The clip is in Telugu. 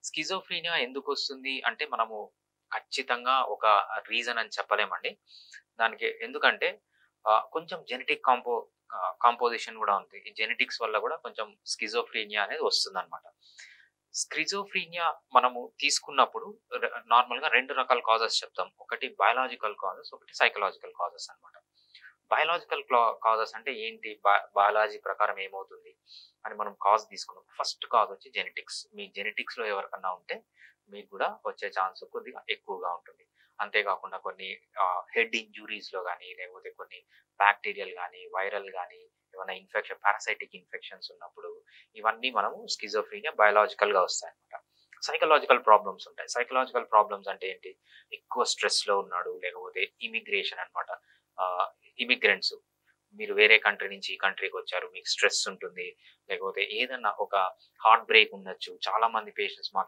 స్కిజోఫ్రీనియా ఎందుకొస్తుంది అంటే మనము ఖచ్చితంగా ఒక రీజన్ అని చెప్పలేమండి. దానికి ఎందుకంటే కొంచెం జెనెటిక్ కాంపోజిషన్ గూడా ఉంది. ఈ జెనెటిక్స్ వల్ల గూడా కొంచెం స్కిజోఫ్రీనియా అనేది వస్తుందనమాట. స్కిజోఫ్రీనియా మనము తీసుకున్నప్పుడు నార్మల్‌గా 2 రకాల కాజెస్ చెప్తాం. ఒకటి బయోలాజికల్ కాజెస్, ఒకటి సైకలాజికల్ కాజెస్ అన్నమాట. బయోలాజికల్ కాజెస్ అంటే ఏంటి? బయాలజీ ప్రకారం ఏమవుతుంది అని మనం కాజ్ తీసుకున్నాం. ఫస్ట్ కాజ్ వచ్చి జెనెటిక్స్. మీ జెనెటిక్స్‌లో ఎవరికన్నా ఉంటే మీకు గూడా వచ్చే ఛాన్స్ కొద్దిగా ఎక్కువగా ఉంటుంది. అంతేకాకుండా కొన్ని హెడ్ ఇంజ్యూరీస్‌లో గాని, లేకపోతే కొన్ని బాక్టీరియల్ గాని, వైరల్ గాని, ఏమైనా పారాసైటిక్ ఇన్ఫెక్షన్స్ ఉన్నప్పుడు ఇవన్నీ మనము స్కిజోఫ్రీనియా బయోలాజికల్‌గా వస్తాయన్నమాట. సైకలాజికల్ ప్రాబ్లమ్స్ ఉంటాయి. సైకలాజికల్ ప్రాబ్లమ్స్ అంటే ఏంటి? ఎక్కువ స్ట్రెస్‌లో ఉన్నాడు, లేకపోతే ఇమిగ్రేషన్ అన్నమాట. ఆహ్, ఇమిగ్రెంట్స్ మీరు వేరే కంట్రీ నుంచి ఈ కంట్రీకొచ్చారు. మీకు స్ట్రెస్ ఉంటుంది. లేకపోతే ఏదన్నా ఒక హార్ట్ బ్రేక్ ఉండొచ్చు. చాలా మంది పేషెంట్స్ మాకు